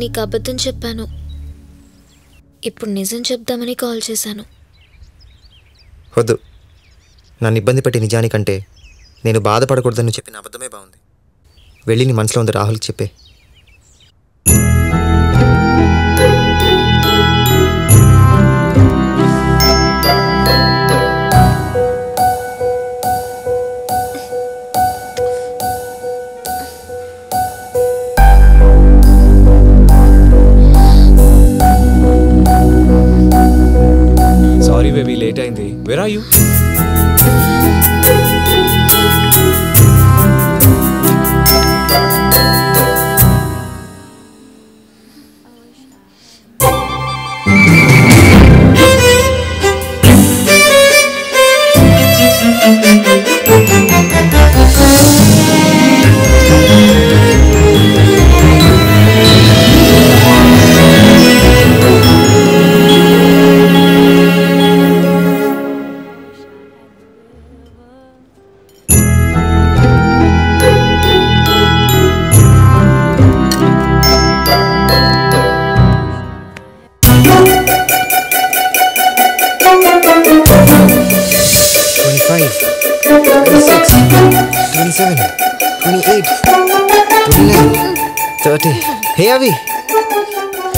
నీకు అబద్ధం చెప్పాను. ఇప్పుడు నిజం చెప్దామని కాల్ చేశాను. వద్దు, నన్ను ఇబ్బంది పెట్టి నిజానికంటే నేను బాధపడకూడదని చెప్పిన అబద్ధమే బాగుంది. వెళ్ళి నీ మనసులో ఉంది రాహుల్కి చెప్పే. సారీ బేబీ, లేట్ అయింది. Where are you?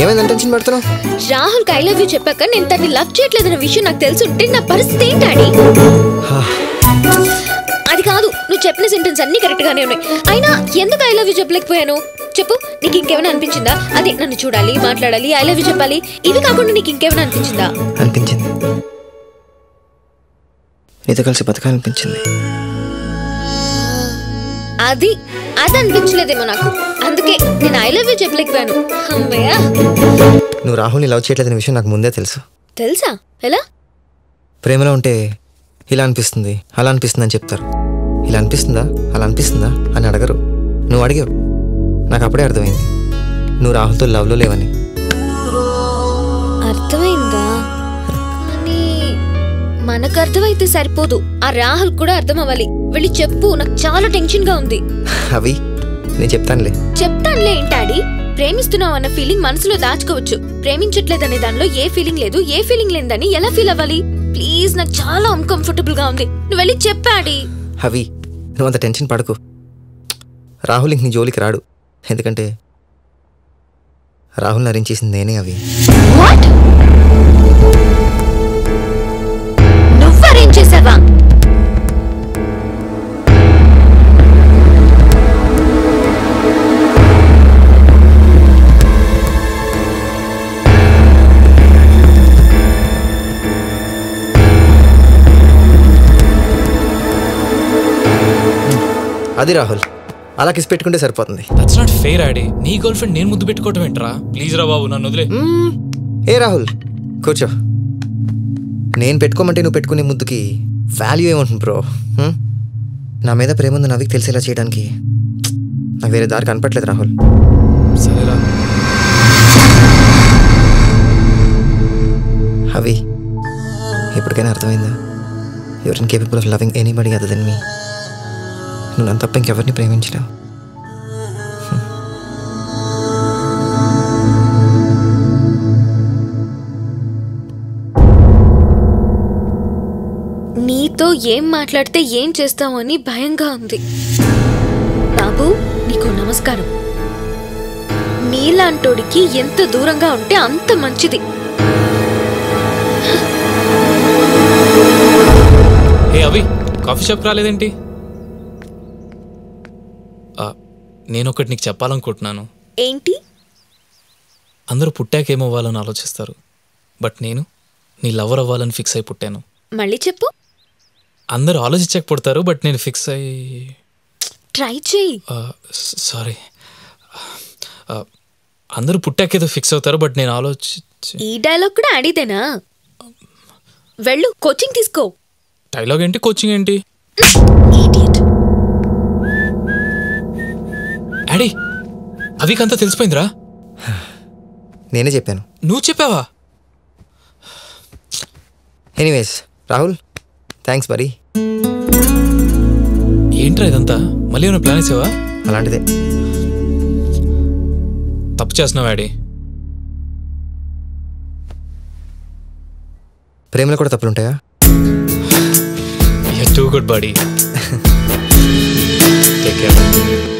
ఏమైందని టెన్షన్ పడుతున్నావు? రాహుల్ ఐ లవ్ యూ చెప్పాక నేను తన్ని లవ్ చేయట్లేదన్న విషయం నాకు తెలుసుంటే నా పరిస్థితి ఏంటి డాడీ? అది కాదు, నువ్వు చెప్పిన సెంటెన్స్ అన్ని కరెక్ట్ గానే ఉన్నాయి. అయినా ఎందుకు ఐ లవ్ యూ చెప్పలేకపోయాను చెప్పు? నీకు ఇంకేమైనా అనిపించిందా? అదే నన్ను చూడాలి, మాట్లాడాలి, ఐ లవ్ యూ చెప్పాలి, ఇవి కాకుండా నీకు ఇంకేమైనా అనిపించిందా? అనిపించింది, నీతో కలిసి బతకాలనిపించింది. అది అనిపించలేదేమో నాకు, అందుకే నేను ఐ లవ్ యూ చెప్పలేకపోయాను. అమ్మయ్యా, నువ్వు రాహుల్ని లవ్ చేయట్లేదనే విషయం నాకు ముందే తెలుసు. తెలుసా? ఎలా? ప్రేమలో ఉంటే ఇలా అనిపిస్తుంది, అలా అనిపిస్తుంది అని చెప్తారు. ఇలా అనిపిస్తుందా, అలా అనిపిస్తుందా అని అడగరు. నువ్వు అడిగావు, నాకు అప్పుడే అర్థమైంది నువ్వు రాహుల్తో లవ్లో లేవని. అర్థమైందా? కానీ మనకు అర్థమైతే సరిపోదు, ఆ రాహుల్ కూడా అర్థం అవ్వాలి. వెళ్ళి చెప్పు, నాకు చాలా టెన్షన్ గా ఉంది. అవి నేను చెప్తానులే. చెప్తానులే ఏంటాడి? ప్రేమిస్తున్నావు అన్న ఫీలింగ్ మనసులో దాచుకోవచ్చు, ప్రేమించట్లేదనే దానిలో ఏ ఫీలింగ్ లేదు, ఏ ఫీలింగ్ లేదని ఎలా ఫీల్ అవ్వాలి? ప్లీజ్, నాకు చాలా అన్కంఫర్టబుల్ గా ఉంది, నువ్వు వెళ్ళి చెప్పాడి. అవి నువ్వు అంత టెన్షన్ పడకు, రాహుల్ ఇంక నీ జోలికి రాడు. ఎందుకంటే రాహుల్ని అరేంజ్ చేసింది నేనే. అవి నువ్వు అరేంజ్ చేసావా? అది రాహుల్, అలా కిస్ పెట్టుకుంటే సరిపోతుంది. దట్స్ నాట్ ఫెయిర్ ఆడి. నీ గర్ల్ ఫ్రెండ్ నేను ముద్దు పెట్టుకోవటం ఏంట్రా? ప్లీజ్ రా బాబు, నన్ను వదిలే. ఏ రాహుల్, కూర్చో. నేను పెట్టుకోమంటే నువ్వు పెట్టుకునే ముద్దుకి వాల్యూ ఏముంటుంది బ్రో? నా మీద ప్రేమ ఉంది నవ్వికి తెలిసేలా చేయడానికి నాకు వేరే దారి కనపట్లేదు రాహుల్. సరేరా. అవి ఎప్పటికైనా అర్థమైందా? You're incapable of loving anybody other than me. నువ్వు నన్ను తప్ప ఇంకెవరిని ప్రేమించలేవు. నీతో ఏం మాట్లాడితే ఏం చేస్తావు అని భయంగా ఉంది. బాబు, నీకు నమస్కారం. నీలాంటోడికి ఎంత దూరంగా ఉంటే అంత మంచిది. ఏ అవి, కాఫీ షాప్ రాలేదేంటి? నేనొకటి నీకు చెప్పాలనుకుంటున్నాను. ఏంటి? అందరూ పుట్టాకేమవ్వాలని ఆలోచిస్తారు, బట్ నేను నీ లవర్ అవ్వాలని ఫిక్స్ అయి పుట్టాను. మళ్ళీ చెప్పు. అందరూ ఆలోచించక పుడతారు, బట్ నేను ఫిక్స్ అయ్యి. ట్రై చేయి. సారీ, అందరూ పుట్టాకేదో ఫిక్స్ అవుతారు, బట్ నేను ఈ డైలాగ్ కూడా అడిదేనా? వెళ్ళు, కోచింగ్ తీసుకో. డైలాగ్ ఏంటి, కోచింగ్ ఏంటి? డాడీ, అవికంతా తెలిసిపోయిందిరా. నేనే చెప్పాను. నువ్వు చెప్పావా? ఎనీవేస్ రాహుల్, థ్యాంక్స్ బరీ. ఏంట్రా ఇదంతా? మళ్ళీ ఏమైనా ప్లాన్ వేసావా? అలాంటిదే. తప్పు తప్పు చేస్తున్నావు డాడీ. ప్రేమలో కూడా తప్పులుంటాయా? You're too good, buddy. Take care.